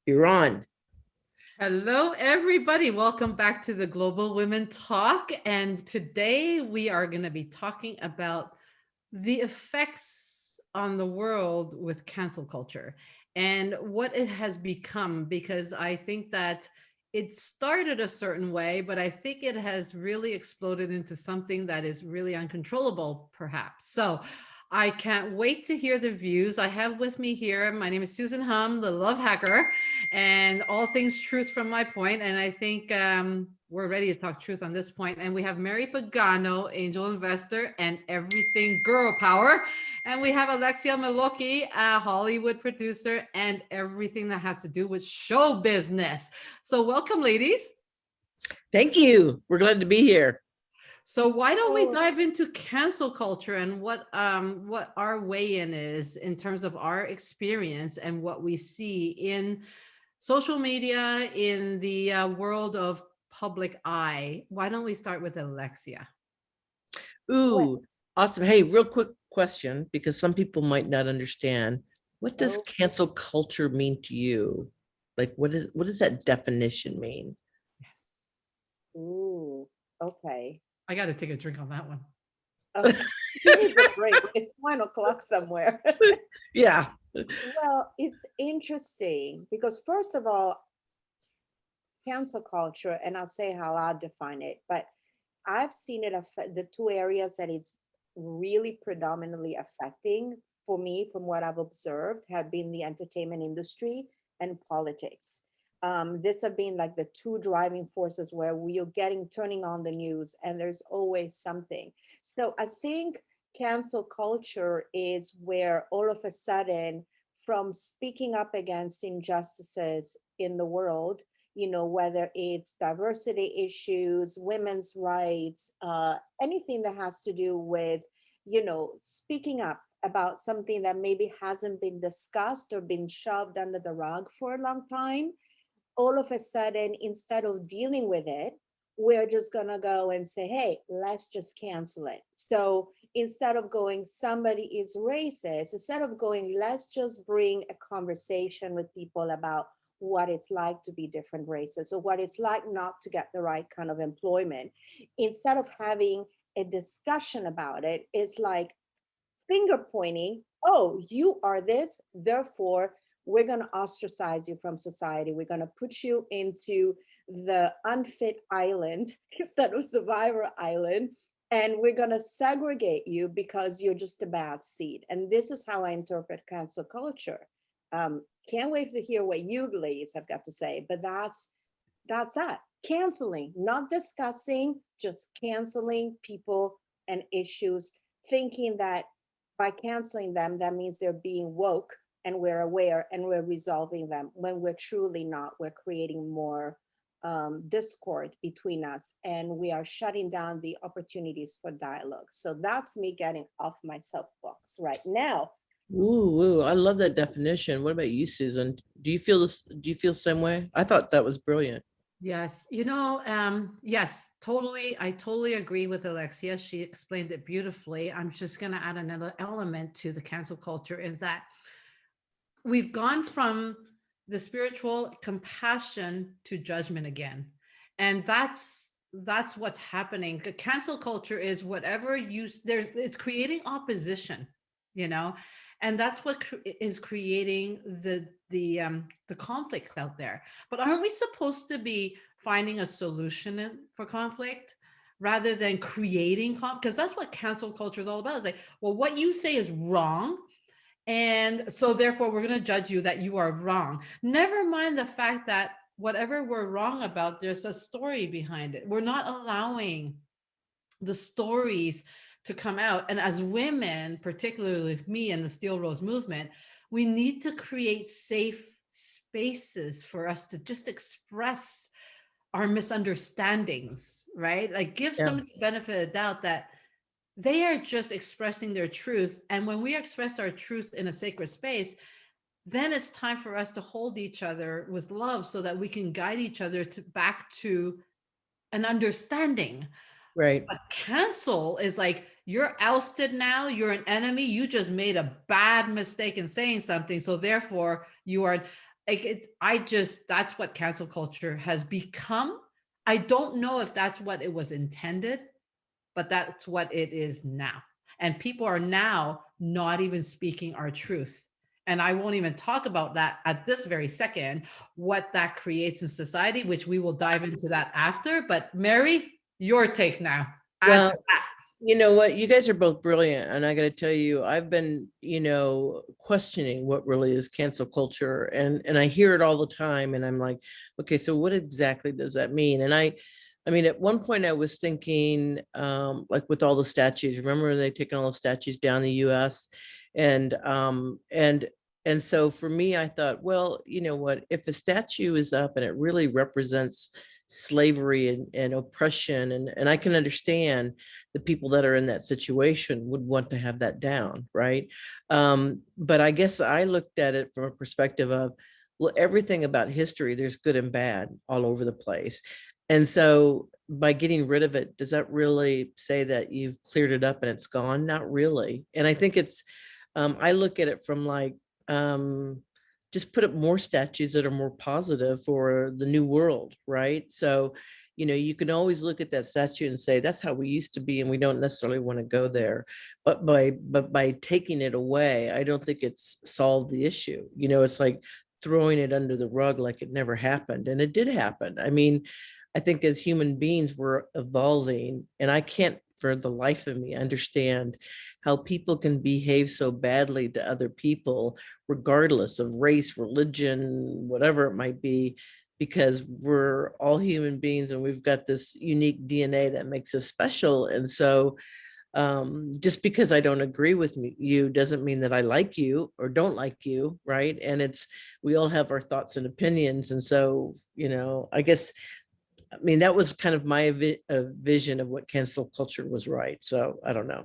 You're on. Hello, everybody. Welcome back to the Global Women Talk. And today we are going to be talking about the effects on the world with cancel culture and what it has become. Because I think that it started a certain way, but I think it has really exploded into something that is really uncontrollable, perhaps. So I can't wait to hear the views. I have with me here, my name is Susan Hum, the Love Hacker, and all things truth from my point. And I think we're ready to talk truth on this point. And we have Mary Pagano, angel investor, and everything girl power. And we have Alexia Maloki, a Hollywood producer, and everything that has to do with show business. So welcome, ladies. Thank you. We're glad to be here. So why don't we Oh, dive into cancel culture and what our weigh-in is in terms of our experience and what we see in social media in the world of public eye. Why don't we start with Alexia? what? Ooh, awesome. Hey, real quick question, because some people might not understand. What does Oh, cancel culture mean to you? Like, what does that definition mean? Yes. ooh, okay. I got to take a drink on that one. Oh, she needs a break. It's 1 o'clock somewhere. Yeah. Well, it's interesting because, first of all, cancel culture, and I'll say how I define it, but I've seen it affect the two areas that it's really predominantly affecting for me, from what I've observed, have been the entertainment industry and politics. This have been like the two driving forces where we are getting turning on the news, and there's always something. So I think cancel culture is where all of a sudden, from speaking up against injustices in the world, whether it's diversity issues, women's rights, anything that has to do with, speaking up about something that maybe hasn't been discussed or been shoved under the rug for a long time. All of a sudden, instead of dealing with it, we're just going to go and say, hey, let's just cancel it. So instead of going, somebody is racist, instead of going, let's just bring a conversation with people about what it's like to be different races or what it's like not to get the right kind of employment. Instead of having a discussion about it, it's like finger pointing. Oh, you are this, therefore we're going to ostracize you from society. We're going to put you into the unfit island instead of survivor island, and we're going to segregate you because you're just a bad seed. And this is how I interpret cancel culture. Can't wait to hear what you ladies have got to say, but that's that. Canceling, not discussing, just canceling people and issues, thinking that by canceling them, that means they're being woke and we're aware and we're resolving them, when we're truly not. We're creating more discord between us, and we are shutting down the opportunities for dialogue. So that's me getting off my soapbox right now. Ooh, I love that definition. What about you, Susan? Do you feel this? Do you feel the same way? I thought that was brilliant. Yes, yes, totally. I totally agree with Alexia. She explained it beautifully. I'm just going to add another element to the cancel culture is that we've gone from the spiritual compassion to judgment again. And that's what's happening. The cancel culture is whatever you there's it's creating opposition, you know, and that's what is creating the conflicts out there. But aren't we supposed to be finding a solution for conflict rather than creating conflict? Because that's what cancel culture is all about. It's like, well, what you say is wrong, and so therefore we're going to judge you that you are wrong. Never mind the fact that whatever we're wrong about, there's a story behind it. We're not allowing the stories to come out. And as women, particularly me and the Steel Rose movement, we need to create safe spaces for us to just express our misunderstandings, right? Like give Yeah. somebody the benefit of the doubt that they are just expressing their truth. And when we express our truth in a sacred space, then it's time for us to hold each other with love so that we can guide each other back to an understanding. Right. But cancel is like, you're ousted now, you're an enemy, you just made a bad mistake in saying something. So therefore you are, like that's what cancel culture has become. I don't know if that's what it was intended, but that's what it is now. And people are now not even speaking our truth. And I won't even talk about that at this very second, what that creates in society, which we will dive into that after. But Mary, your take now. Add to Well, that. you know what? You guys are both brilliant. And I got to tell you, I've been, questioning what really is cancel culture. And I hear it all the time. And I'm like, okay, so what exactly does that mean? And I mean, at one point I was thinking, like with all the statues, remember when they taken all the statues down in the US? And, and so for me, I thought, well, you know what, if a statue is up and it really represents slavery and oppression, and I can understand the people that are in that situation would want to have that down, right? But I guess I looked at it from a perspective of, well, everything about history, there's good and bad all over the place. And so by getting rid of it, does that really say that you've cleared it up and it's gone? Not really. And I think I look at it from like, just put up more statues that are more positive for the new world, right? So, you can always look at that statue and say, that's how we used to be, and we don't necessarily want to go there. But by taking it away, I don't think it's solved the issue. It's like throwing it under the rug like it never happened. And it did happen. I mean, I think as human beings, we're evolving, and I can't for the life of me understand how people can behave so badly to other people, regardless of race, religion, whatever it might be, because we're all human beings and we've got this unique DNA that makes us special. And so just because I don't agree with you doesn't mean that I like you or don't like you, right? And we all have our thoughts and opinions. And so, I guess, I mean, that was kind of my vision of what cancel culture was, right? So I don't know.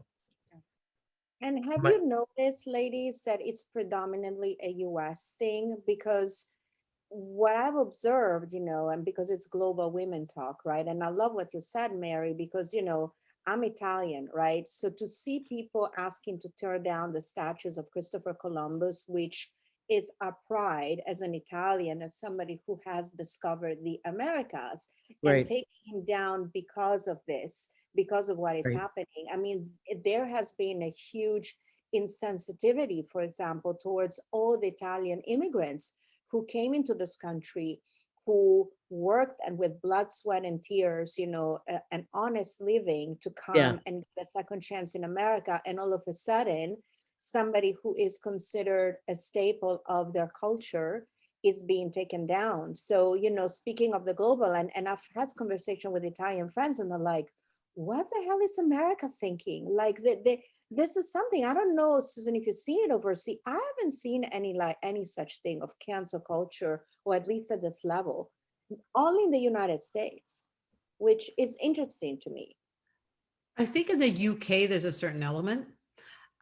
And have My- you noticed, ladies, that it's predominantly a US thing? Because what I've observed, and because it's global women talk, right? And I love what you said, Mary, because, I'm Italian, right? So to see people asking to tear down the statues of Christopher Columbus, which is a pride as an Italian, as somebody who has discovered the Americas, and Right, taking him down because of this, because of what is right. happening. I mean, there has been a huge insensitivity, for example, towards all the Italian immigrants who came into this country, who worked and with blood, sweat, and tears, an honest living to Yeah, come and get a second chance in America. And all of a sudden, somebody who is considered a staple of their culture is being taken down. So, speaking of the global, and I've had conversation with Italian friends, and they're like, what the hell is America thinking? Like this is something, I don't know, Susan, if you've seen it overseas. I haven't seen any such thing of cancel culture, or at least at this level, only in the United States, which is interesting to me. I think in the UK, there's a certain element.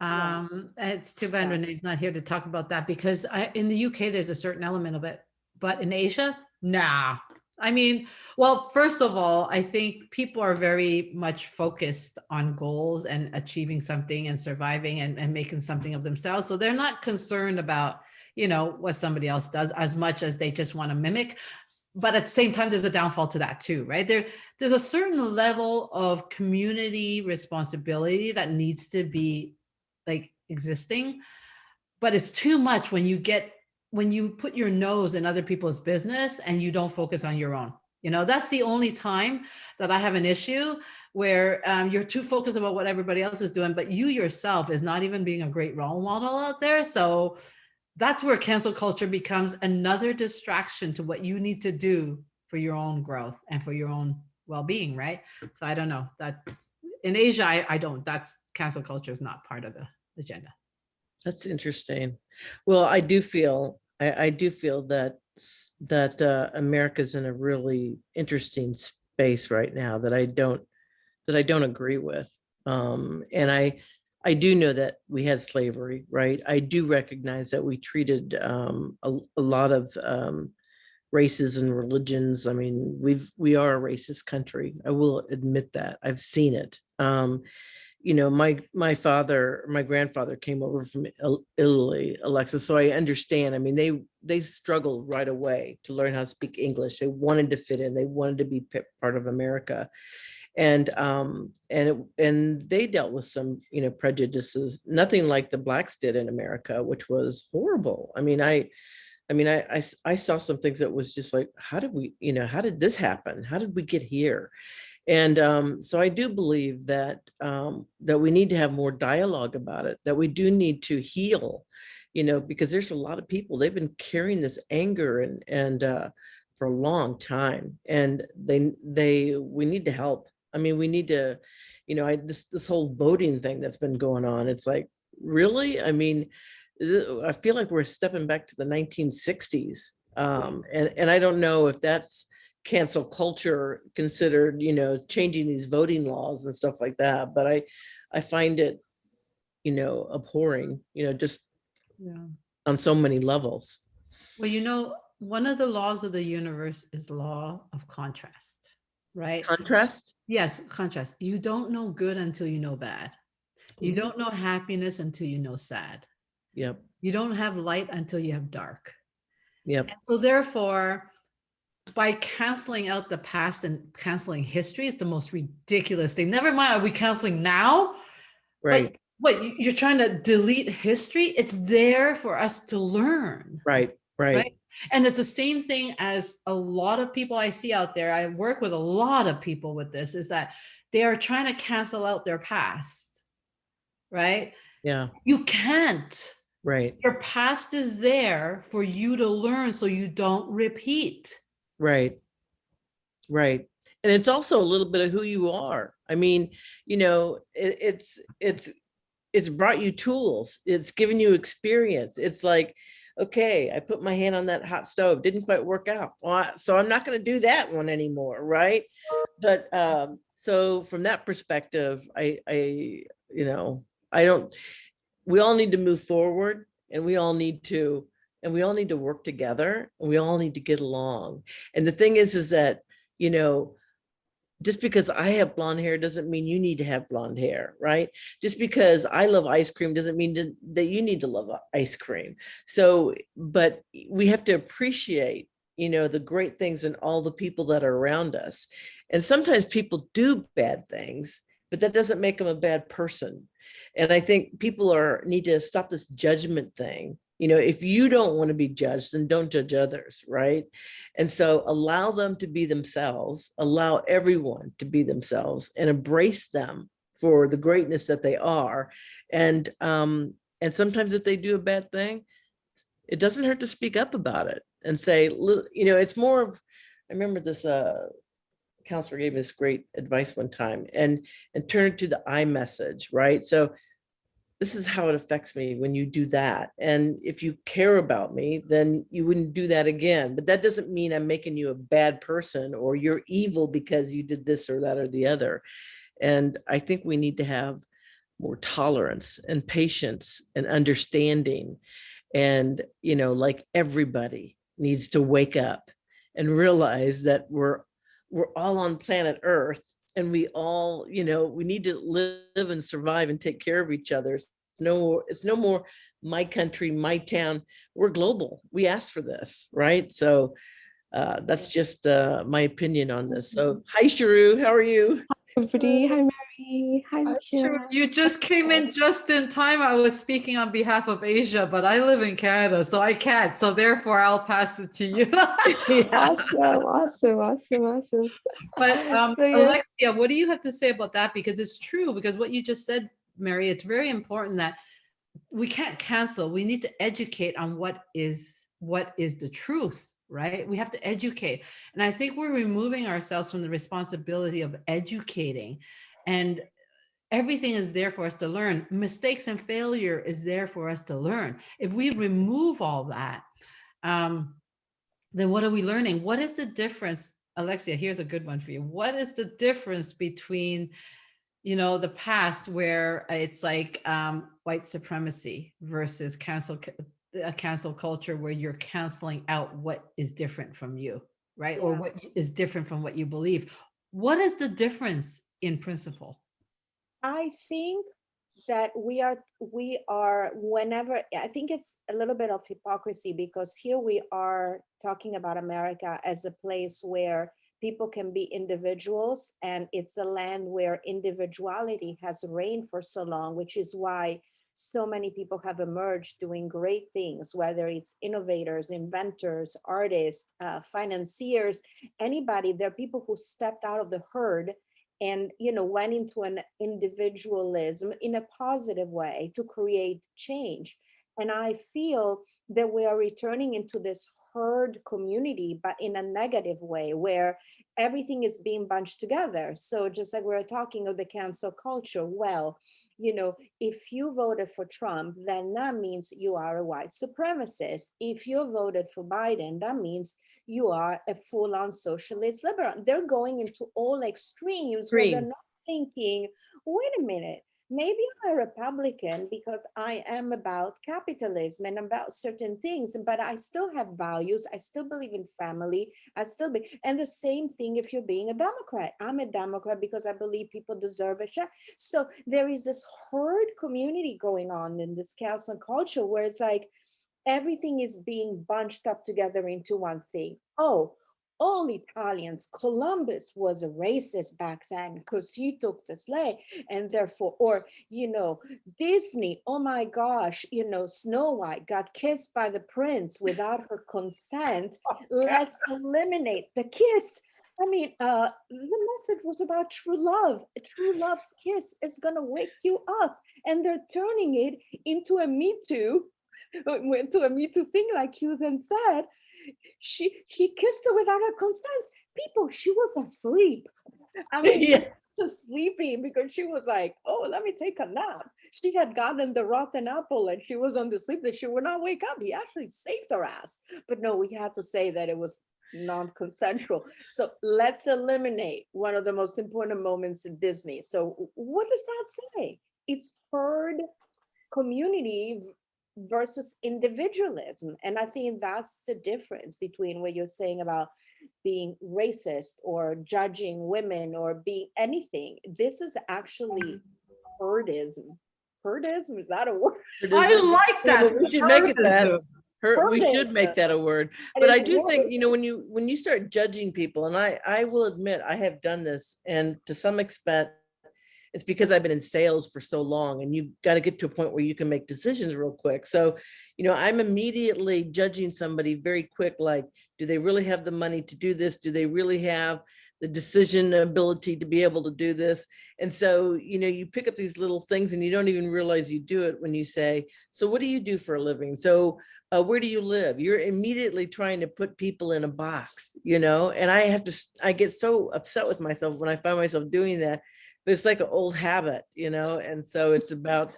Yeah, It's too bad yeah. Renee's not here to talk about that because in the UK, there's a certain element of it. But in Asia, nah. I mean, well, first of all, I think people are very much focused on goals and achieving something and surviving and making something of themselves. So they're not concerned about, what somebody else does as much as they just want to mimic. But at the same time, there's a downfall to that too, right? There's a certain level of community responsibility that needs to be like existing, but it's too much when you put your nose in other people's business and you don't focus on your own. That's the only time that I have an issue where you're too focused about what everybody else is doing, but you yourself is not even being a great role model out there. So that's where cancel culture becomes another distraction to what you need to do for your own growth and for your own well-being, right? So I don't know. That's in Asia, I don't. That's cancel culture is not part of the agenda. That's interesting. Well, I do feel that America's in a really interesting space right now that I don't agree with. And I do know that we had slavery, right? I do recognize that we treated a lot of races and religions. I mean, we are a racist country. I will admit that. I've seen it. my grandfather came over from Italy, Alexis. So I understand. I mean, they struggled right away to learn how to speak English. They wanted to fit in. They wanted to be part of America. And they dealt with some, prejudices, nothing like the blacks did in America, which was horrible. I saw some things that was just like, how did this happen? How did we get here? And so I do believe that that we need to have more dialogue about it, that we do need to heal, because there's a lot of people, they've been carrying this anger and for a long time, and we need to help. I mean, we need to, this whole voting thing that's been going on. It's like, really? I mean, I feel like we're stepping back to the 1960s. And I don't know if that's cancel culture considered, changing these voting laws and stuff like that. But I find it, abhorring, just Yeah. on so many levels. Well, one of the laws of the universe is law of contrast, right? Contrast. Yes, contrast. You don't know good until you know bad. You don't know happiness until you know sad. Yep. You don't have light until you have dark. Yep. And so therefore, by canceling out the past and canceling history is the most ridiculous thing. Never mind, are we canceling now? Right. But what, you're trying to delete history? It's there for us to learn. Right. Right. And it's the same thing as a lot of people I see out there. I work with a lot of people with this, is that they are trying to cancel out their past, right? Yeah. You can't. Right. Your past is there for you to learn so you don't repeat. Right. Right. And it's also a little bit of who you are. I mean, it's brought you tools. It's given you experience. It's like, okay, I put my hand on that hot stove, didn't quite work out. So I'm not going to do that one anymore. Right. But so from that perspective, I don't, we all need to move forward, and we all need to work together, and we all need to get along. And the thing is that, just because I have blonde hair doesn't mean you need to have blonde hair, right? Just because I love ice cream doesn't mean that you need to love ice cream. So, but we have to appreciate, the great things in all the people that are around us. And sometimes people do bad things, but that doesn't make them a bad person. And I think people need to stop this judgment thing. If you don't want to be judged, then don't judge others, right? And so allow them to be themselves, allow everyone to be themselves, and embrace them for the greatness that they are. And sometimes if they do a bad thing, it doesn't hurt to speak up about it and say, it's more of, I remember this counselor gave us great advice one time, and turn it to the I message, right? So this is how it affects me when you do that. And if you care about me, then you wouldn't do that again. But that doesn't mean I'm making you a bad person or you're evil because you did this or that or the other. And I think we need to have more tolerance and patience and understanding. And, like, everybody needs to wake up and realize that we're all on planet Earth, and we all, we need to live and survive and take care of each other. It's no more my country, my town. We're global. We asked for this, right? So that's just my opinion on this. So hi, Charu, how are you? Everybody, hi Mary, hi Sure, Michelle. you just came in just in time. I was speaking on behalf of Asia, but I live in Canada, so I can't. So therefore, I'll pass it to you. Yeah. Awesome. But So yes, Alexia, what do you have to say about that? Because it's true, because what you just said, Mary, it's very important that we can't cancel. We need to educate on what is the truth, right? We have to educate. And I think we're removing ourselves from the responsibility of educating. And everything is there for us to learn. Mistakes and failure is there for us to learn. If we remove all that, then what are we learning? What is the difference? Alexia, here's a good one for you. What is the difference between, the past where it's like white supremacy versus cancel culture, where you're canceling out what is different from you, right? Or what is different from what you believe? What is the difference in principle? I think that we are whenever, I think it's a little bit of hypocrisy because here we are talking about America as a place where people can be individuals, and it's a land where individuality has reigned for so long, which is why so many people have emerged doing great things, whether it's innovators, inventors, artists, financiers, anybody. There are people who stepped out of the herd and went into an individualism in a positive way to create change. And I feel that we are returning into this herd community, but in a negative way, where everything is being bunched together. So just like we were talking of the cancel culture, well, if you voted for Trump, then that means you are a white supremacist. If you voted for Biden, that means you are a full-on socialist liberal. They're going into all extremes where they're Green. not thinking, wait a minute, maybe I'm a Republican because I am about capitalism and about certain things, but I still have values. I still believe in family. And the same thing if you're being a Democrat. I'm a Democrat because I believe people deserve a share. So there is this herd community going on in this cancel culture where it's like, everything is being bunched up together into one thing. Oh, all Italians, Columbus was a racist back then because he took the slave, and therefore, or, Disney, oh my gosh, Snow White got kissed by the prince without her consent. Let's eliminate the kiss. I mean, the message was about true love. A true love's kiss is going to wake you up. And they're turning it into a Me Too, went to a Me Too thing, like you then said. He kissed her without her consent. People, she was asleep. I mean, Yeah. she was sleeping because she was like, oh, let me take a nap. She had gotten the rotten apple and she was on the sleep that she would not wake up. He actually saved her ass. But no, we had to say that it was non-consensual. So let's eliminate one of the most important moments in Disney. So what does that say? It's herd community versus individualism. And I think that's the difference between what you're saying about being racist or judging women or being anything. This is actually herdism. Herdism, is that a word? I like Yeah, that. but we should make it that. We should Herdism. make that a word. And But I it's do think, worse. when you start judging people, and I will admit I have done this, and to some extent it's because I've been in sales for so long, and you've got to get to a point where you can make decisions real quick. So, I'm immediately judging somebody very quick, like, do they really have the money to do this? Do they really have the decision ability to be able to do this? And so, you pick up these little things and you don't even realize you do it when you say, so what do you do for a living? So where do you live? You're immediately trying to put people in a box, and I get so upset with myself when I find myself doing that. But it's like an old habit, and so it's about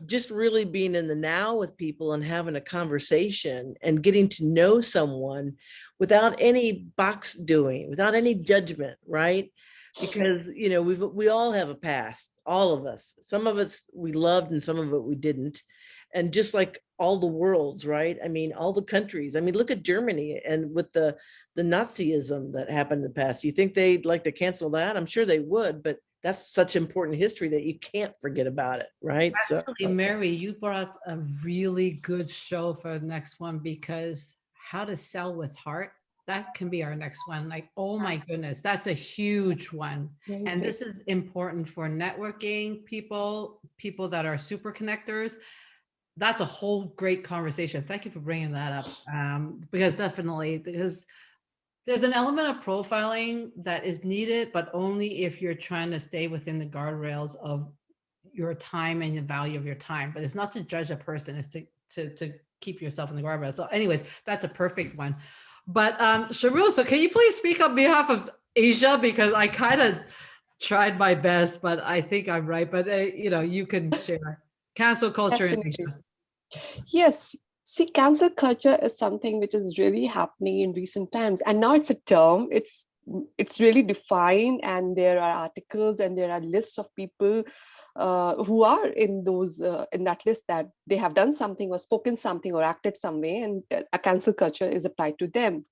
just really being in the now with people and having a conversation and getting to know someone without any box doing, without any judgment, right? Because we all have a past, all of us. Some of us we loved and some of it we didn't. And just like all the worlds, right? I mean, all the countries. I mean, look at Germany and with the Nazism that happened in the past. You think they'd like to cancel that? I'm sure they would, but that's such important history that you can't forget about it, right? Actually, Mary, you brought up a really good show for the next one, because how to sell with heart, that can be our next one. Like, oh my goodness, that's a huge one. Very And big. this is important for networking people that are super connectors. That's a whole great conversation. Thank you for bringing that up. Because definitely there's an element of profiling that is needed, but only if you're trying to stay within the guardrails of your time and the value of your time. But it's not to judge a person, it's to keep yourself in the guardrails. So anyways, that's a perfect one. But Charu, so can you please speak on behalf of Asia? Because I kind of tried my best, but I think I'm right. But you can share cancel culture in Definitely. Asia. Yes. See, cancel culture is something which is really happening in recent times. And now it's a term, it's really defined, and there are articles and there are lists of people who are in that list, that they have done something or spoken something or acted some way, and a cancel culture is applied to them.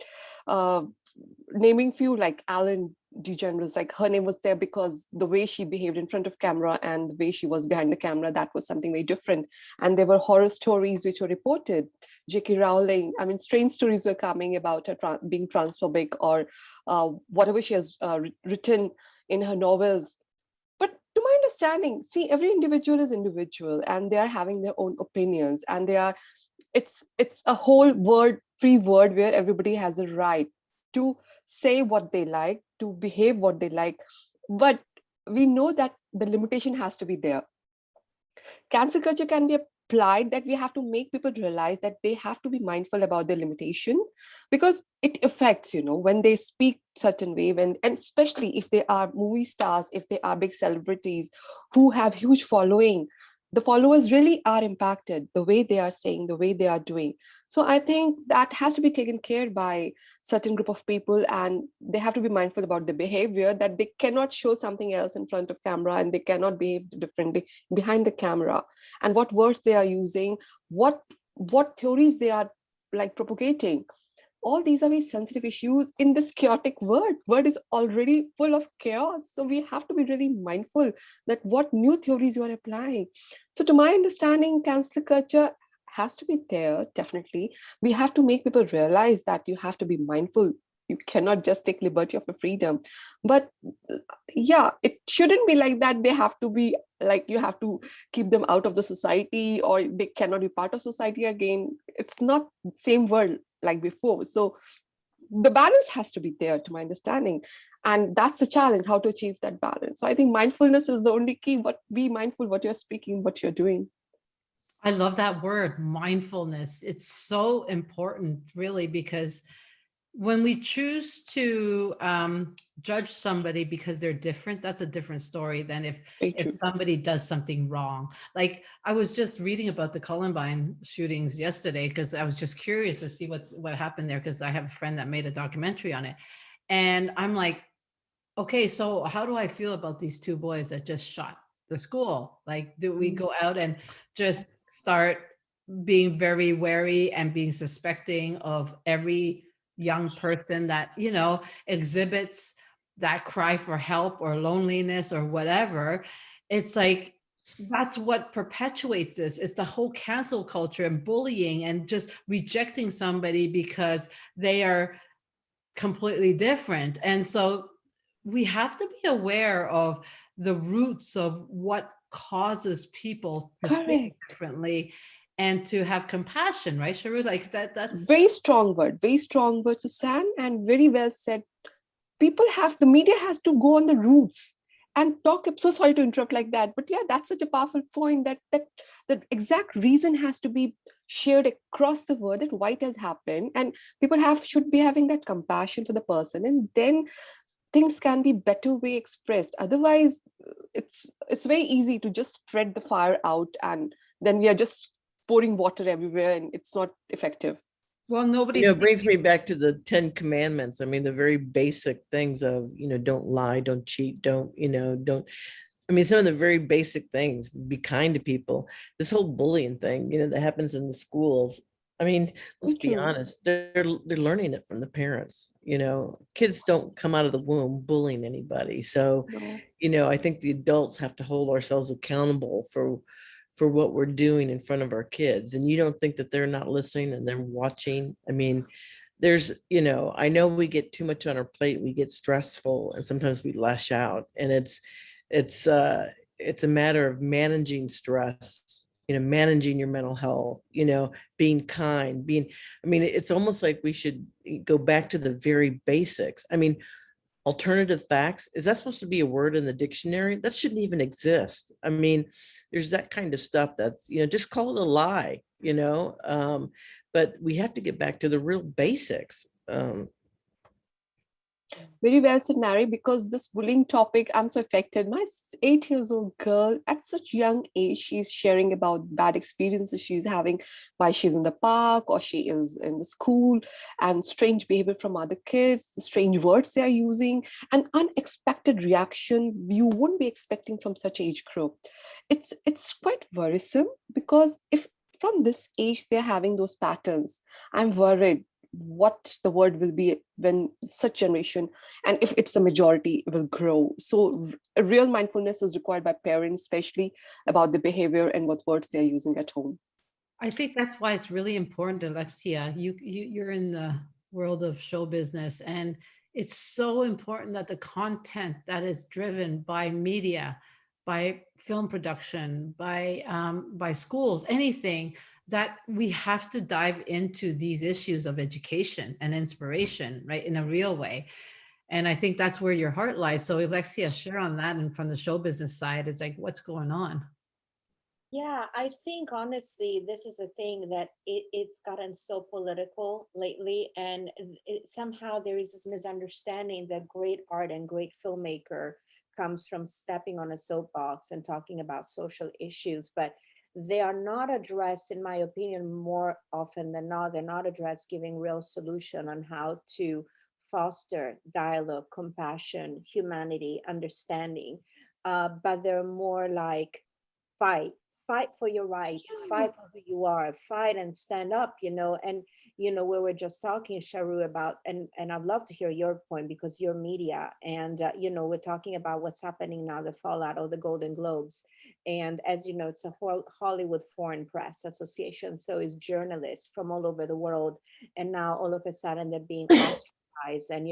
naming few, like Alan DeGeneres, like her name was there because the way she behaved in front of camera and the way she was behind the camera, that was something very different. And there were horror stories which were reported. J.K. Rowling, I mean, strange stories were coming about her being transphobic, or whatever she has written in her novels. But to my understanding, see, every individual is individual, and they are having their own opinions, and they are, it's a whole free world where everybody has a right to say what they like, to behave what they like. But we know that the limitation has to be there. Cancel culture can be applied, that we have to make people realize that they have to be mindful about their limitation, because it affects, when they speak certain way, and especially if they are movie stars, if they are big celebrities who have huge following, the followers really are impacted, the way they are saying, the way they are doing. So I think that has to be taken care by certain group of people, and they have to be mindful about the behavior, that they cannot show something else in front of camera, and they cannot behave differently behind the camera, and what words they are using, what theories they are like propagating. All these are very sensitive issues in this chaotic world. World is already full of chaos. So we have to be really mindful that what new theories you are applying. So to my understanding, cancel culture has to be there, definitely. We have to make people realize that you have to be mindful. You cannot just take liberty of your freedom. But yeah, it shouldn't be like that. They have to be like, you have to keep them out of the society, or they cannot be part of society again. It's not the same world like before. So the balance has to be there, to my understanding. And that's the challenge, how to achieve that balance. So I think mindfulness is the only key. But be mindful what you're speaking, what you're doing. I love that word, mindfulness. It's so important, really, because when we choose to judge somebody because they're different, that's a different story than if somebody does something wrong. Like, I was just reading about the Columbine shootings yesterday because I was just curious to see what happened there, because I have a friend that made a documentary on it. And I'm like, okay, so how do I feel about these two boys that just shot the school? Like, do we go out and just start being very wary and being suspecting of every young person that, exhibits that cry for help or loneliness or whatever? It's like, that's what perpetuates this. It's the whole cancel culture and bullying and just rejecting somebody because they are completely different. And so we have to be aware of the roots of what causes people to think differently, and to have compassion, right, Charu? Like that's very strong word, Susan, and very well said. The media has to go on the roots and talk. I'm so sorry to interrupt like that, but yeah, that's such a powerful point, that the exact reason has to be shared across the world, that why it has happened, and people should be having that compassion for the person, and then things can be better way expressed. Otherwise, it's very easy to just spread the fire out, and then we are just pouring water everywhere, and it's not effective. Well, nobody's it brings me back to the 10 commandments. I mean, the very basic things of, don't lie, don't cheat, don't, I mean, some of the very basic things, be kind to people. This whole bullying thing, that happens in the schools. I mean, let's be honest, they're learning it from the parents. Kids don't come out of the womb bullying anybody. So, I think the adults have to hold ourselves accountable for what we're doing in front of our kids. And you don't think that they're not listening and they're watching. I mean, there's, I know we get too much on our plate, we get stressful, and sometimes we lash out, and it's a matter of managing stress, managing your mental health, being kind, I mean, it's almost like we should go back to the very basics. I mean, alternative facts, is that supposed to be a word in the dictionary? That shouldn't even exist. I mean, there's that kind of stuff that's, just call it a lie, but we have to get back to the real basics. Very well said, Mary, because this bullying topic, I'm so affected. My 8-year-old girl, at such young age, she's sharing about bad experiences she's having while she's in the park or she is in the school, and strange behavior from other kids, the strange words they are using, an unexpected reaction you wouldn't be expecting from such age group. It's quite worrisome, because if from this age they're having those patterns, I'm worried what the world will be when such generation, and if it's a majority, will grow. So a real mindfulness is required by parents, especially about the behavior and what words they're using at home. I think that's why it's really important, Alexia. You're in the world of show business, and it's so important that the content that is driven by media, by film production, by schools, anything, that we have to dive into these issues of education and inspiration, right, in a real way. And I think that's where your heart lies. So Alexia, share on that, and from the show business side, it's like, what's going on? Yeah, I think honestly, this is the thing that it's gotten so political lately, and somehow there is this misunderstanding that great art and great filmmaker comes from stepping on a soapbox and talking about social issues, but they are not addressed, in my opinion, more often than not. They're not addressed giving real solution on how to foster dialogue, compassion, humanity, understanding. But they're more like fight for your rights, fight for who you are, fight and stand up, and we were just talking, Charu, about, and I'd love to hear your point because you're media, and we're talking about what's happening now, the fallout of the Golden Globes. And as you know, it's a whole Hollywood Foreign Press Association, so it's journalists from all over the world, and now all of a sudden they're being ostracized. And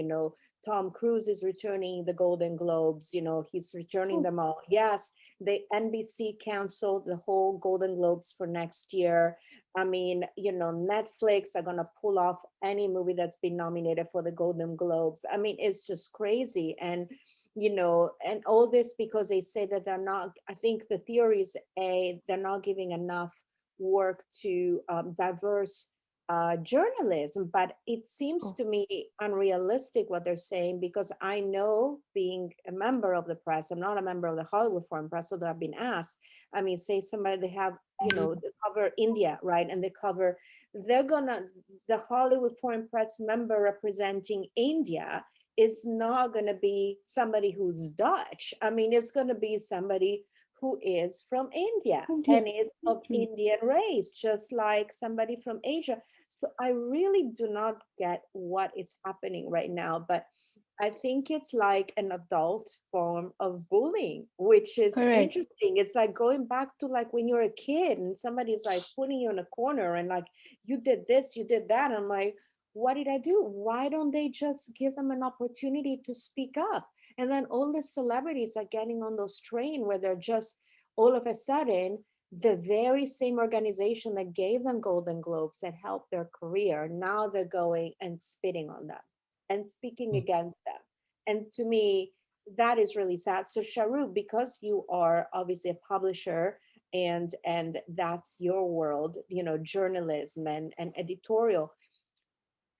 Tom Cruise is returning the Golden Globes, he's returning them all. Yes, the NBC canceled the whole Golden Globes for next year. I mean, Netflix are going to pull off any movie that's been nominated for the Golden Globes. I mean, it's just crazy. And, and all this because they say that they're not, I think the theory is they're not giving enough work to diverse journalism, but it seems to me unrealistic what they're saying, because I know, being a member of the press, I'm not a member of the Hollywood Foreign Press, although I've been asked. I mean, say somebody, they have, they cover India, right? And the Hollywood Foreign Press member representing India is not going to be somebody who's Dutch. I mean, it's going to be somebody who is from India and is of Indian race, just like somebody from Asia. So I really do not get what is happening right now, but I think it's like an adult form of bullying, which is Correct. interesting. It's like going back to like when you're a kid and somebody's like putting you in a corner and like, you did this, you did that. I'm like, what did I do? Why don't they just give them an opportunity to speak up? And then all the celebrities are getting on those train where they're just all of a sudden, the very same organization that gave them Golden Globes that helped their career, now they're going and spitting on them and speaking against them. And to me, that is really sad. So Charu, because you are obviously a publisher and that's your world, journalism and editorial,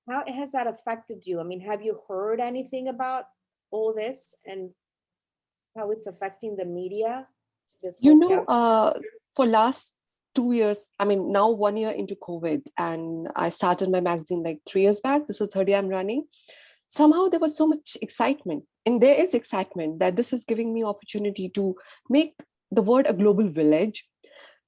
how has that affected you? I mean, have you heard anything about all this and how it's affecting the media? This whole For last 2 years, I mean, now 1 year into COVID, and I started my magazine like 3 years back. This is the third year I'm running. Somehow there was so much excitement, and there is excitement that this is giving me opportunity to make the world a global village.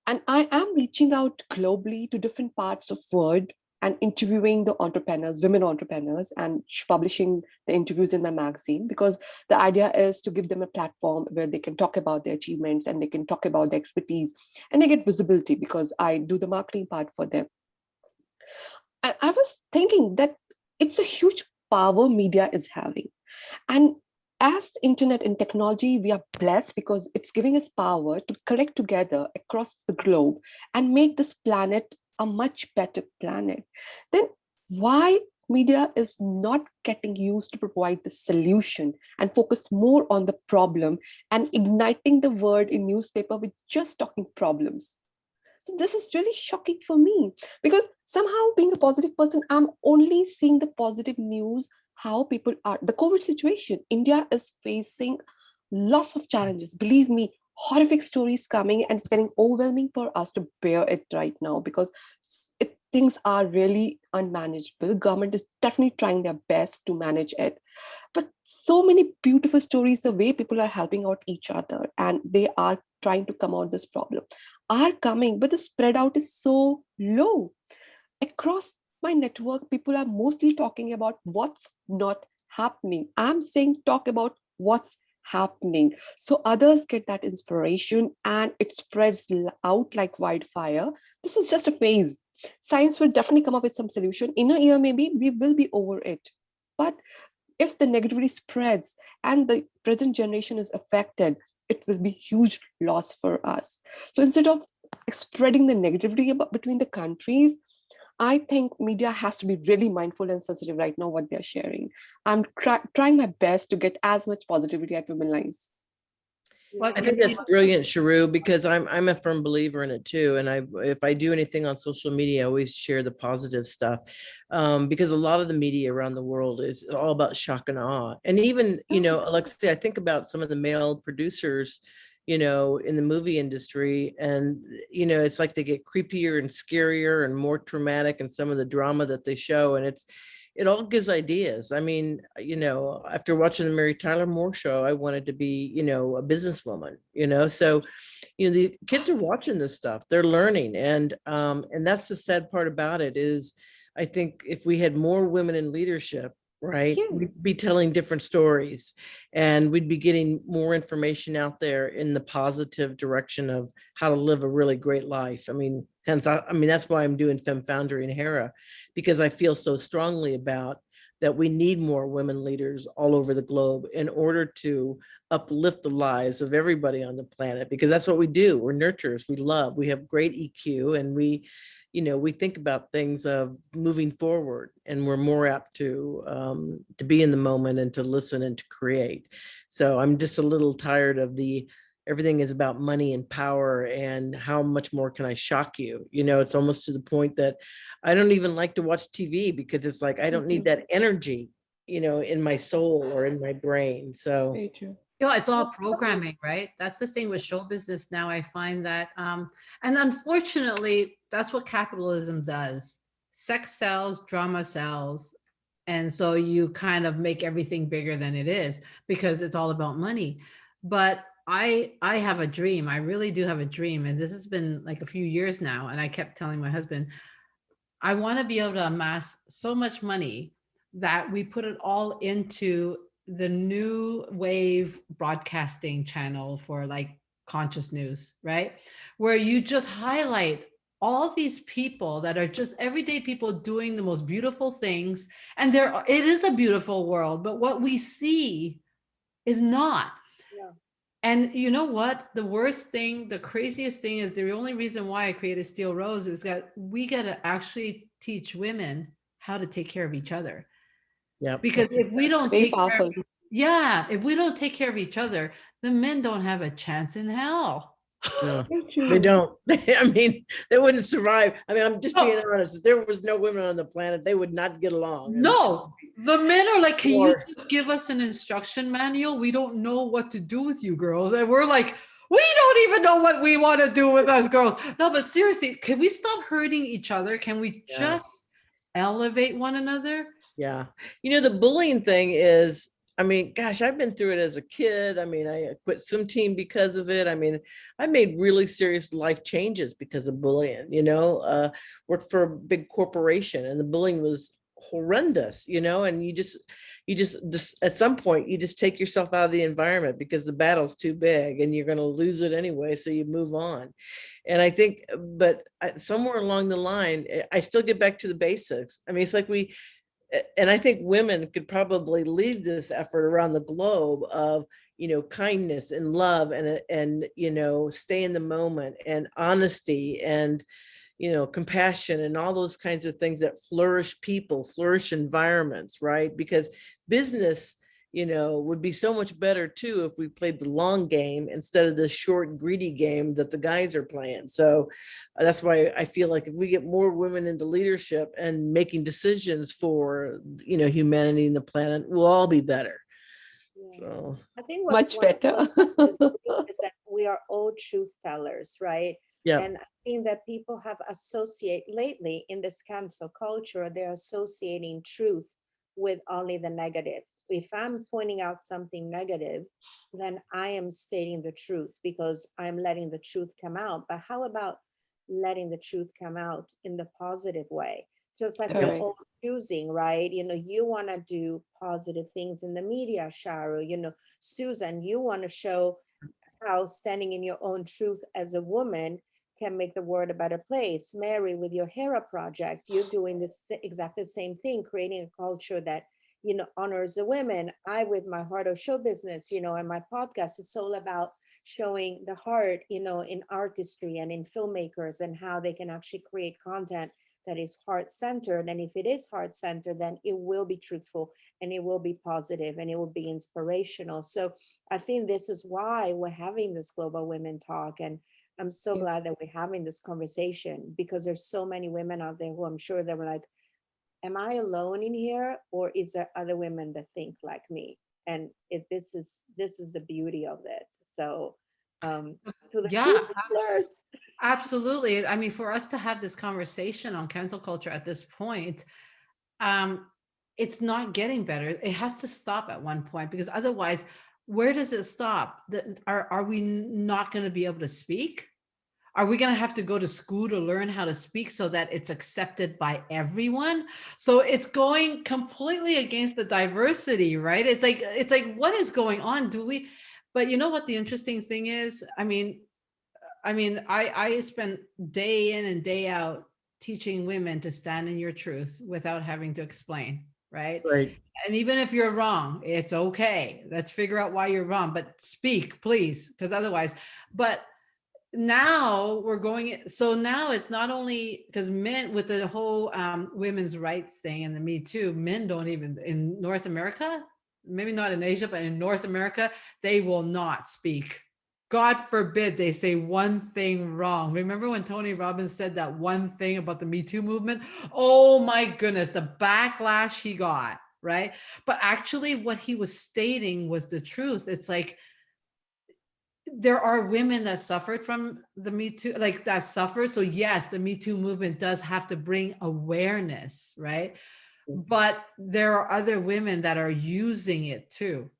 And I am reaching out globally to different parts of world and interviewing the entrepreneurs, women entrepreneurs, and publishing the interviews in my magazine, because the idea is to give them a platform where they can talk about their achievements and they can talk about their expertise and they get visibility because I do the marketing part for them. I was thinking that it's a huge power media is having. And as the internet and technology, we are blessed because it's giving us power to collect together across the globe and make this planet a much better planet. Then why media is not getting used to provide the solution and focus more on the problem and igniting the word in newspaper with just talking problems? So this is really shocking for me, because somehow, being a positive person, I'm only seeing the positive news, how people are. The COVID situation, India is facing lots of challenges. Believe me, horrific stories coming, and it's getting overwhelming for us to bear it right now, because things are really unmanageable. The government is definitely trying their best to manage it. But so many beautiful stories, the way people are helping out each other and they are trying to come out this problem are coming, but the spread out is so low across my network, people are mostly talking about what's not happening. I'm saying talk about what's happening. So others get that inspiration and it spreads out like wildfire. This is just a phase. Science will definitely come up with some solution. In a year, maybe we will be over it. But if the negativity spreads and the present generation is affected, it will be huge loss for us. So instead of spreading the negativity between the countries, I think media has to be really mindful and sensitive right now what they're sharing. I'm trying my best to get as much positivity at women's lives. Well, I think that's brilliant, Charu, because I'm a firm believer in it too. And if I do anything on social media, I always share the positive stuff, because a lot of the media around the world is all about shock and awe. And even, Alexia, I think about some of the male producers, in the movie industry, and it's like they get creepier and scarier and more traumatic in some of the drama that they show, and it all gives ideas. I mean, after watching the Mary Tyler Moore show, I wanted to be, a businesswoman, so, the kids are watching this stuff, they're learning. And that's the sad part about it is, I think if we had more women in leadership, right, we'd be telling different stories and we'd be getting more information out there in the positive direction of how to live a really great life. I mean, hence, that's why I'm doing Femme Foundry and Hera, because I feel so strongly about that we need more women leaders all over the globe in order to uplift the lives of everybody on the planet, because that's what we do. We're nurturers, we love, we have great EQ, and we think about things of moving forward, and we're more apt to be in the moment and to listen and to create. So I'm just a little tired of everything is about money and power and how much more can I shock you? It's almost to the point that I don't even like to watch TV because it's like, I don't need that energy, in my soul or in my brain. So it's all programming, right? That's the thing with show business now. I find that, and unfortunately, that's what capitalism does. Sex sells, drama sells. And so you kind of make everything bigger than it is because it's all about money. But I have a dream. I really do have a dream. And this has been like a few years now. And I kept telling my husband, I want to be able to amass so much money that we put it all into the new wave broadcasting channel for like conscious news, right? Where you just highlight all these people that are just everyday people doing the most beautiful things. And it is a beautiful world, but what we see is not. Yeah. And you know what? The worst thing, the craziest thing is the only reason why I created Steel Rose is that we got to actually teach women how to take care of each other. Yeah. Because if we don't Very take care powerful. if we don't take care of each other, the men don't have a chance in hell. No, they don't. I mean, they wouldn't survive. I mean, I'm just being honest. If there was no women on the planet, they would not get along. No, the men are like, can you just give us an instruction manual? We don't know what to do with you girls. And we're like, we don't even know what we want to do with us girls. No, but seriously, can we stop hurting each other? Can we just elevate one another? Yeah. The bullying thing is, I mean, gosh, I've been through it as a kid. I mean, I quit swim team because of it. I mean, I made really serious life changes because of bullying, worked for a big corporation and the bullying was horrendous, and you just at some point you just take yourself out of the environment because the battle's too big and you're going to lose it anyway. So you move on. And I think, but somewhere along the line, I still get back to the basics. I mean, it's like and I think women could probably lead this effort around the globe of, kindness and love and, stay in the moment and honesty and, compassion and all those kinds of things that flourish people, flourish environments, right? Because business, would be so much better too if we played the long game instead of the short, greedy game that the guys are playing. So that's why I feel like if we get more women into leadership and making decisions for, humanity and the planet, we'll all be better. Yeah. So I think much better. is that we are all truth tellers, right? Yeah. And I think that people have lately in this cancel culture, they're associating truth with only the negative. If I'm pointing out something negative, then I am stating the truth because I'm letting the truth come out. But how about letting the truth come out in the positive way? just like your Correct. own choosing, right? You want to do positive things in the media, Charu. Susan, you want to show how standing in your own truth as a woman can make the world a better place. Mary, with your Hera project, you're doing this exactly the same thing, creating a culture that honors the women. I, with my Heart of Show business, and my podcast, it's all about showing the heart, in artistry and in filmmakers, and how they can actually create content that is heart centered. And if it is heart centered, then it will be truthful, and it will be positive, and it will be inspirational. So I think this is why we're having this Global Women Talk. And I'm so Yes. glad that we're having this conversation, because there's so many women out there who I'm sure they were like, am I alone in here, or is there other women that think like me? And this is the beauty of it. So to the Yeah, truthers, absolutely. I mean, for us to have this conversation on cancel culture at this point, it's not getting better. It has to stop at one point, because otherwise, where does it stop? Are we not going to be able to speak? Are we going to have to go to school to learn how to speak so that it's accepted by everyone? So it's going completely against the diversity, right? It's like, what is going on? But you know what the interesting thing is? I spent day in and day out teaching women to stand in your truth without having to explain, right? Right. And even if you're wrong, it's okay. Let's figure out why you're wrong, but speak, please, because otherwise, but now we're going, so now it's not only because men, with the whole women's rights thing and the Me Too, men don't even, in North America, maybe not in Asia, but in North America, they will not speak. God forbid they say one thing wrong. Remember when Tony Robbins said that one thing about the Me Too movement? Oh my goodness, the backlash he got, right? But actually what he was stating was the truth. It's like, there are women that suffered from the Me Too, like that suffer. So yes, the Me Too movement does have to bring awareness, right? But there are other women that are using it too.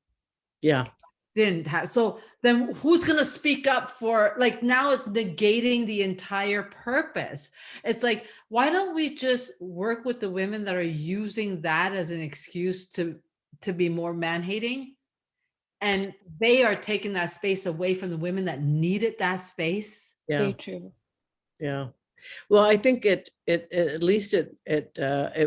Yeah. Didn't have. So then who's going to speak up for, like, now it's negating the entire purpose. It's like, why don't we just work with the women that are using that as an excuse to be more man-hating? And they are taking that space away from the women that needed that space. Yeah. Very true. Yeah. Well, I think it at least it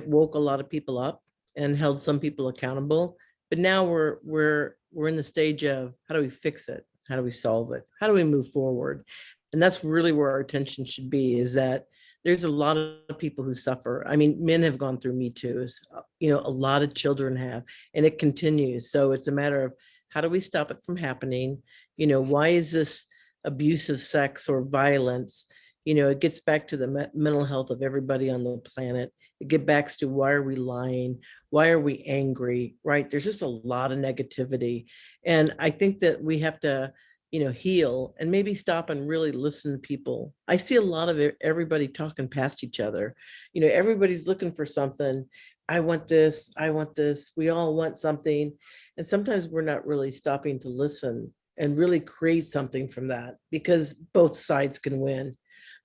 woke a lot of people up and held some people accountable. But now we're in the stage of, how do we fix it? How do we solve it? How do we move forward? And that's really where our attention should be, is that there's a lot of people who suffer. I mean, men have gone through Me Too's, a lot of children have, and it continues. So it's a matter of, how do we stop it from happening? Why is this abuse of sex or violence? It gets back to the mental health of everybody on the planet. It gets back to, why are we lying? Why are we angry? Right? There's just a lot of negativity. And I think that we have to, heal and maybe stop and really listen to people. I see a lot of everybody talking past each other. Everybody's looking for something. I want this. I want this. We all want something. And sometimes we're not really stopping to listen and really create something from that, because both sides can win.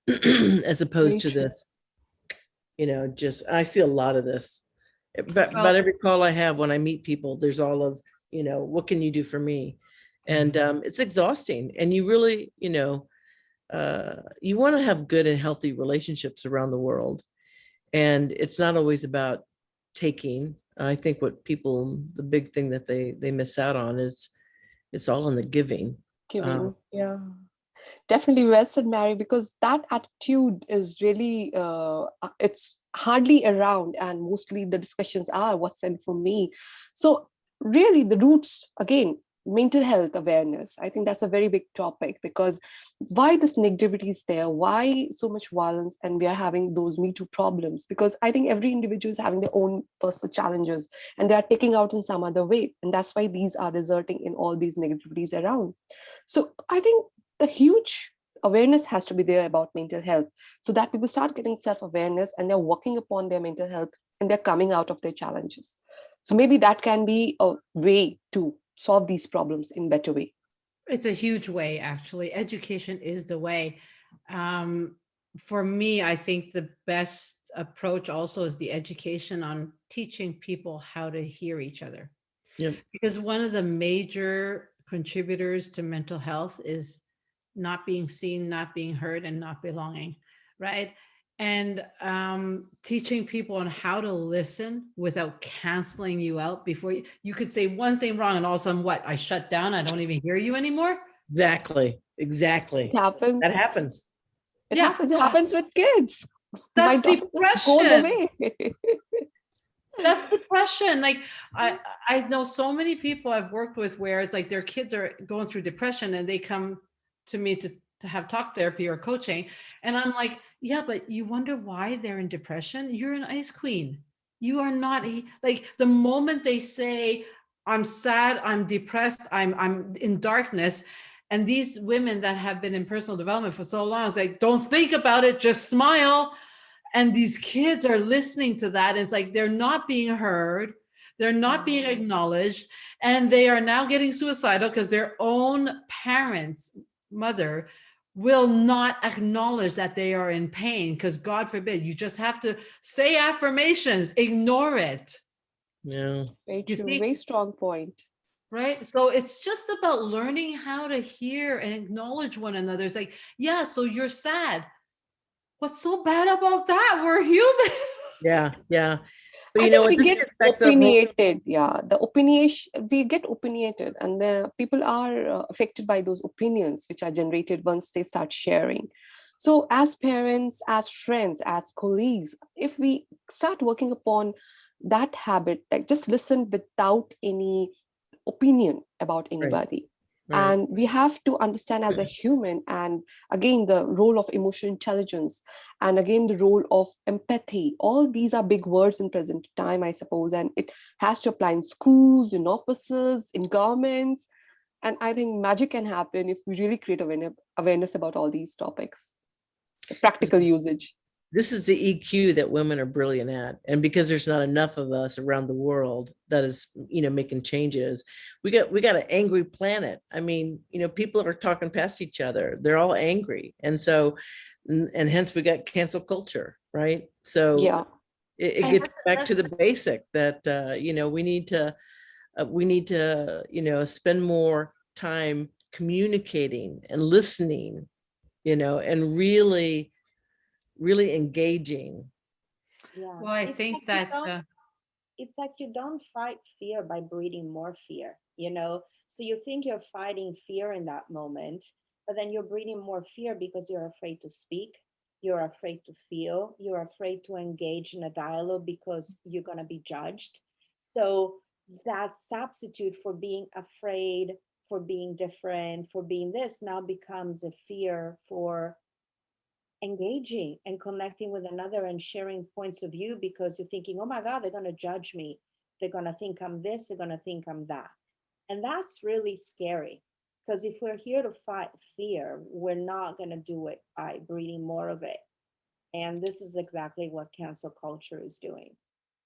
As opposed to Very true. this, just, I see a lot of this. But Well, every call I have when I meet people, there's all of, what can you do for me? And it's exhausting. And you really, you want to have good and healthy relationships around the world. And it's not always about taking. I think what people, the big thing that they miss out on is, it's all in the giving. Giving. Yeah. Definitely well said, Mary, because that attitude is really, it's hardly around, and mostly the discussions are what's in for me. So really the roots, again, mental health awareness. I think that's a very big topic, because why this negativity is there? Why so much violence? And we are having those Me Too problems, because I think every individual is having their own personal challenges, and they are taking out in some other way. And that's why these are resulting in all these negativities around. So I think the huge awareness has to be there about mental health, so that people start getting self-awareness and they're working upon their mental health, and they're coming out of their challenges. So maybe that can be a way to solve these problems in better way. it's a huge way, actually. Education is the way. for me, I think the best approach also is the education on teaching people how to hear each other. Yep. Because one of the major contributors to mental health is not being seen, not being heard, and not belonging, right? And teaching people on how to listen without canceling you out before you could say one thing wrong and all of a sudden, what? I shut down. I don't even hear you anymore. Exactly. Exactly. It happens. That happens. It Yeah, happens. It no, happens with kids. My that's daughter just goes depression. away. That's depression. Like I know so many people I've worked with where it's like their kids are going through depression and they come to me to have talk therapy or coaching. And I'm like, yeah, but you wonder why they're in depression? You're an ice queen. You are not like the moment they say, I'm sad, I'm depressed, I'm in darkness. And these women that have been in personal development for so long, it's like, don't think about it, just smile. And these kids are listening to that. It's like they're not being heard, they're not being acknowledged, and they are now getting suicidal because their own parents, mother, will not acknowledge that they are in pain. Because God forbid, you just have to say affirmations, ignore it. Yeah. Very You true. see? Very strong point. Right. So it's just about learning how to hear and acknowledge one another. It's like, yeah, so you're sad. What's so bad about that? We're human. Yeah. Yeah. But I you know think what? we This get gets back to the whole, opinionated. Yeah, the opinionation, we get opinionated, and the people are affected by those opinions which are generated once they start sharing. So, as parents, as friends, as colleagues, if we start working upon that habit, like just listen without any opinion about anybody. right. And we have to understand as a human, and again, the role of emotional intelligence, and again, the role of empathy. All these are big words in present time, I suppose, and it has to apply in schools, in offices, in governments. And I think magic can happen if we really create awareness about all these topics, the practical usage. This is the EQ that women are brilliant at. And because there's not enough of us around the world that is, making changes, we got an angry planet. I mean, people are talking past each other. They're all angry. And so, and hence we got cancel culture, right? So Yeah. it And gets back to the basic that, we need to, spend more time communicating and listening, and really engaging. Yeah. Well, I It's think like that it's like you don't fight fear by breeding more fear, So you think you're fighting fear in that moment, but then you're breeding more fear because you're afraid to speak, you're afraid to feel, you're afraid to engage in a dialogue because you're going to be judged. So that substitute for being afraid, for being different, for being this now becomes a fear for engaging and connecting with another and sharing points of view because you're thinking, oh my God, they're going to judge me. They're going to think I'm this, they're going to think I'm that. And that's really scary because if we're here to fight fear, we're not going to do it by breeding more of it. And this is exactly what cancel culture is doing.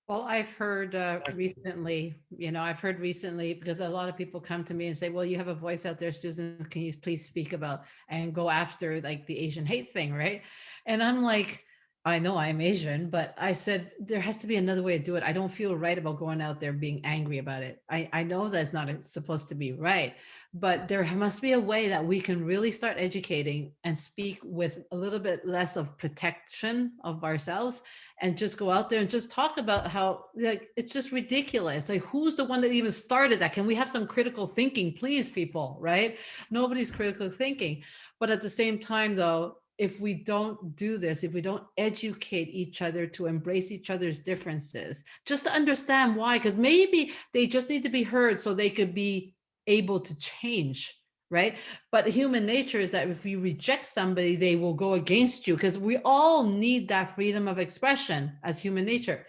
well, I've heard recently, because a lot of people come to me and say, well, you have a voice out there, Susan, can you please speak about and go after like the Asian hate thing, right? And I'm like, I know I'm Asian, but I said, there has to be another way to do it. I don't feel right about going out there being angry about it. I know that's not supposed to be right, but there must be a way that we can really start educating and speak with a little bit less of protection of ourselves and just go out there and just talk about how like it's just ridiculous. Like who's the one that even started that? Can we have some critical thinking, please, people, right? Nobody's critical thinking. But at the same time, though, if we don't do this, if we don't educate each other to embrace each other's differences, just to understand why, because maybe they just need to be heard so they could be able to change, right? But human nature is that if you reject somebody, they will go against you because we all need that freedom of expression as human nature.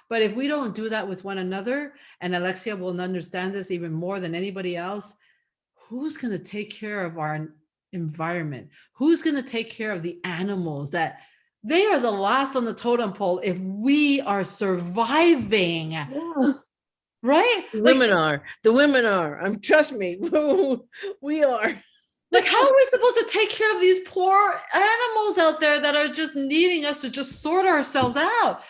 But if we don't do that with one another, and Alexia will understand this even more than anybody else, who's going to take care of our environment? Who's going to take care of the animals that they are the last on the totem pole if we are surviving? Yeah. Right? The Like, women are. Trust me, we are. Like, how are we supposed to take care of these poor animals out there that are just needing us to just sort ourselves out,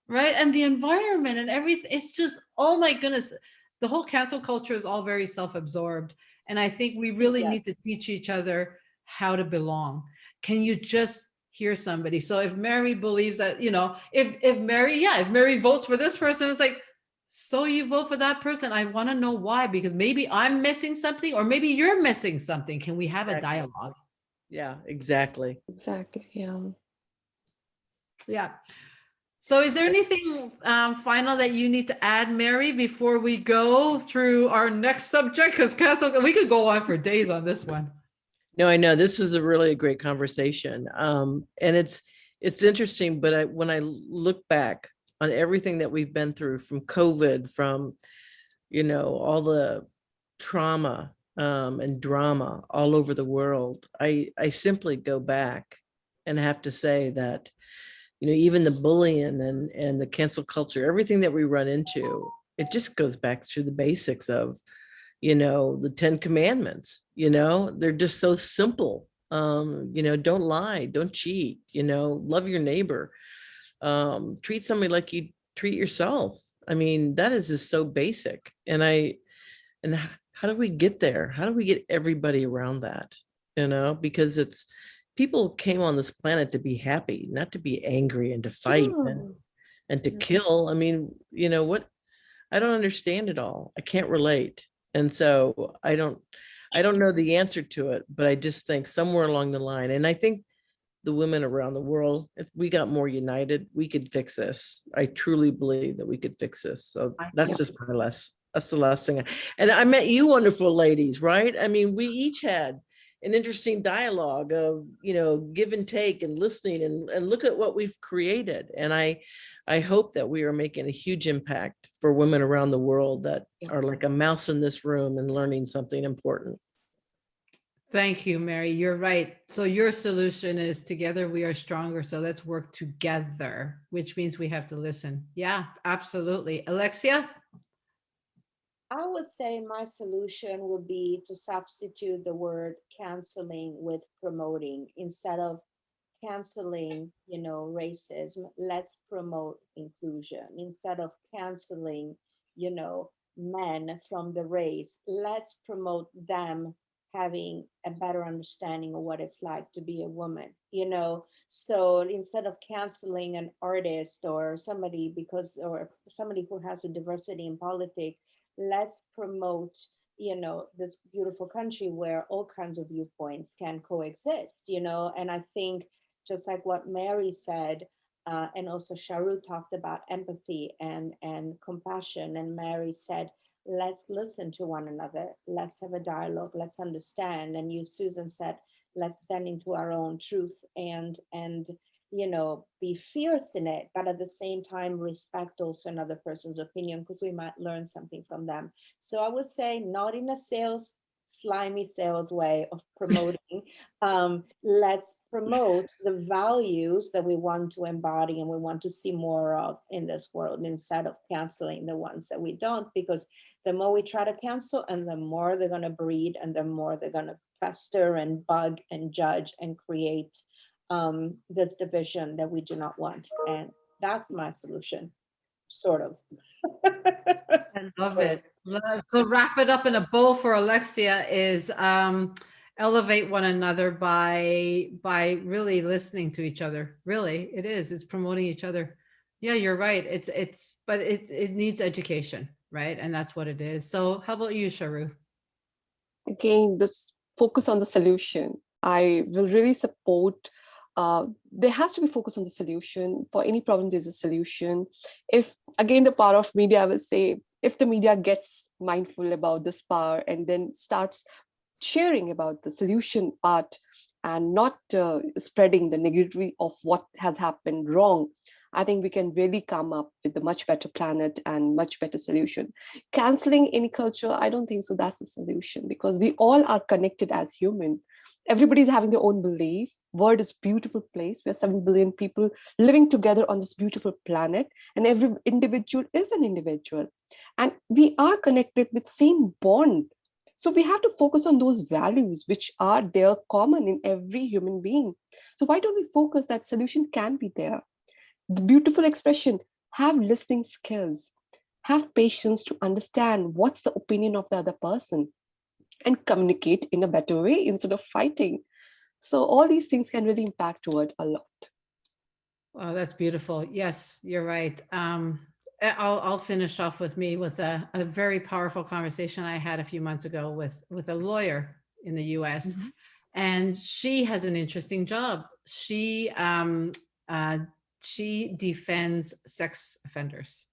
right? And the environment and everything. It's just, oh my goodness. The whole cancel culture is all very self-absorbed. And I think we really Yes. need to teach each other how to belong. Can you just hear somebody? So if Mary believes that, if Mary votes for this person, it's like, so you vote for that person. I want to know why, because maybe I'm missing something, or maybe you're missing something. Can we have a Exactly. dialogue? Yeah, exactly. Exactly. Yeah. Yeah. So is there anything final that you need to add, Mary, before we go through our next subject? Because we could go on for days on this one. No, I know this is a really great conversation. And it's interesting, but when I look back on everything that we've been through, from COVID, from, all the trauma and drama all over the world, I simply go back and have to say that, even the bullying and the cancel culture, everything that we run into, it just goes back to the basics of, the 10 commandments, they're just so simple. Don't lie, don't cheat, love your neighbor, treat somebody like you treat yourself. I mean, that is just so basic. And how do we get there? How do we get everybody around that? Because people came on this planet to be happy, not to be angry and to fight and to kill. I mean, what? I don't understand it all. I can't relate. And so I don't know the answer to it, but I just think somewhere along the line, and I think the women around the world, if we got more united, we could fix this. I truly believe that we could fix this. So that's just that's the last thing. And I met you wonderful ladies, right? I mean, we each had an interesting dialogue of, give and take and listening, and look at what we've created. And I hope that we are making a huge impact for women around the world that are like a mouse in this room and learning something important. Thank you, Mary. You're right. So your solution is together we are stronger. So let's work together, which means we have to listen. Yeah, absolutely. Alexia? I would say my solution would be to substitute the word canceling with promoting. Instead of canceling, racism, let's promote inclusion. Instead of canceling, men from the race, let's promote them having a better understanding of what it's like to be a woman. So instead of canceling an artist or somebody or somebody who has a diversity in politics, let's promote this beautiful country where all kinds of viewpoints can coexist. And I think, just like what Mary said, and also Charu talked about empathy and compassion, and Mary said, let's listen to one another, let's have a dialogue, let's understand. And you, Susan, said, let's stand into our own truth and be fierce in it, but at the same time respect also another person's opinion, because we might learn something from them. So I would say, not in a slimy sales way of promoting. Let's promote the values that we want to embody and we want to see more of in this world, instead of canceling the ones that we don't, because the more we try to cancel, and the more they're going to breed, and the more they're going to fester and bug and judge and create this division that we do not want. And that's my solution, sort of. I love it. So wrap it up in a bow for Alexia is elevate one another by really listening to each other. Really, it is. It's promoting each other. Yeah, you're right. But it needs education, right? And that's what it is. So how about you, Charu? Again, this focus on the solution. I will really support. There has to be focus on the solution. For any problem, there's a solution. If, again, the power of media, I will say, if the media gets mindful about this power and then starts sharing about the solution part and not spreading the negativity of what has happened wrong, I think we can really come up with a much better planet and much better solution. Canceling any culture, I don't think so that's the solution, because we all are connected as human. Everybody's having their own belief. World is a beautiful place. We are 7 billion people living together on this beautiful planet, and every individual is an individual. And we are connected with same bond. So we have to focus on those values which are there common in every human being. So why don't we focus that solution can be there? The beautiful expression, have listening skills, have patience to understand what's the opinion of the other person and communicate in a better way instead of fighting. So all these things can really impact toward a lot. Oh, that's beautiful. Yes, you're right. I'll finish off with me with a very powerful conversation I had a few months ago with a lawyer in the US. Mhm. And she has an interesting job. She defends sex offenders.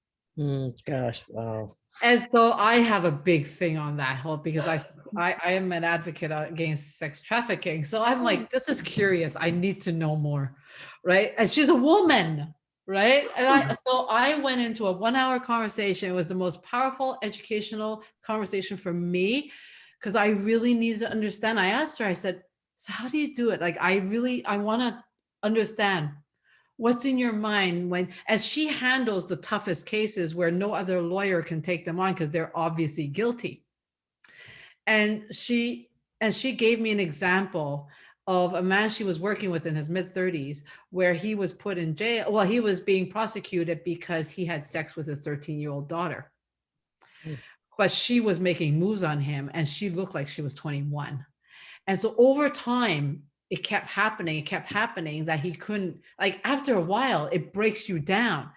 Gosh, wow. And so I have a big thing on that whole because I am an advocate against sex trafficking. So I'm like, this is curious. I need to know more, right? And she's a woman, right? And so I went into a 1-hour conversation. It was the most powerful educational conversation for me because I really needed to understand. I asked her, I said, so how do you do it? Like, I want to understand what's in your mind when, as she handles the toughest cases where no other lawyer can take them on because they're obviously guilty. And she gave me an example of a man she was working with in his mid-30s where he was put in jail. Well, he was being prosecuted because he had sex with his 13-year-old daughter. But she was making moves on him and she looked like she was 21. And so over time, it kept happening that he couldn't, like after a while, it breaks you down.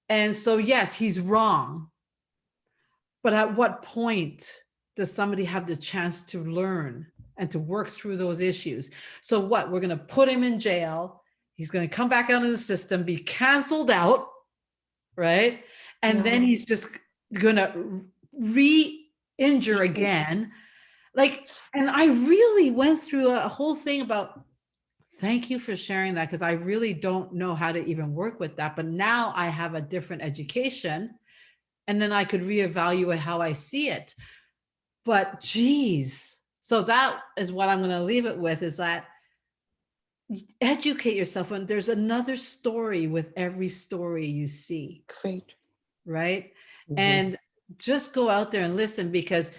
And so, yes, he's wrong. But at what point does somebody have the chance to learn and to work through those issues? So what, we're going to put him in jail. He's going to come back out of the system, be canceled out, right? And then he's just going to re-injure again. Like, and I really went through a whole thing about, thank you for sharing that, because I really don't know how to even work with that. But now I have a different education and then I could reevaluate how I see it. But geez, so that is what I'm going to leave it with, is that educate yourself. And there's another story with every story you see. Great. Right. And just go out there and listen, because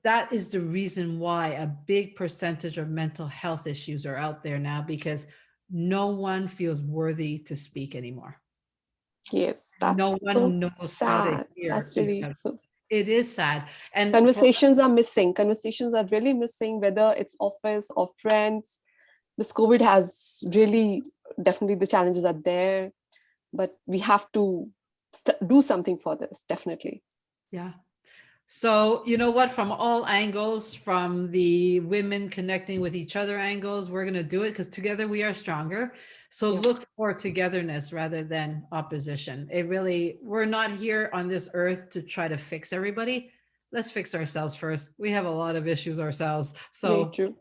that is the reason why a big percentage of mental health issues are out there now, because no one feels worthy to speak anymore. Yes, that's No so one knows how to sad. hear. That's really because so. It is sad. And Conversations are missing. Conversations are really missing, whether it's office or friends. This COVID has really, definitely the challenges are there, but we have to do something for this, definitely. yeah. So, you know what, from all angles, from the women connecting with each other angles, we're going to do it because together we are stronger. So look for togetherness rather than opposition. It really, we're not here on this earth to try to fix everybody. Let's fix ourselves first. We have a lot of issues ourselves. So Very true.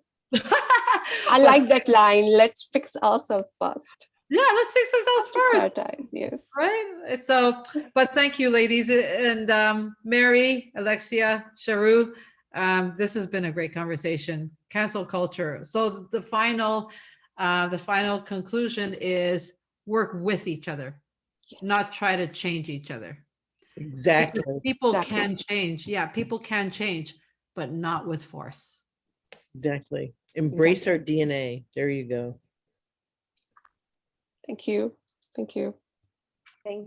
I like that line. Let's fix ourselves first. yeah, let's fix ourselves first. Prioritize, yes. Right. So, but thank you, ladies. And Mary, Alexia, Charu, this has been a great conversation. Cancel culture. So the final conclusion is work with each other, not try to change each other. Exactly. Because people can change. Yeah, people can change, but not with force. Exactly. Embrace our DNA. There you go. Thank you. Thank you.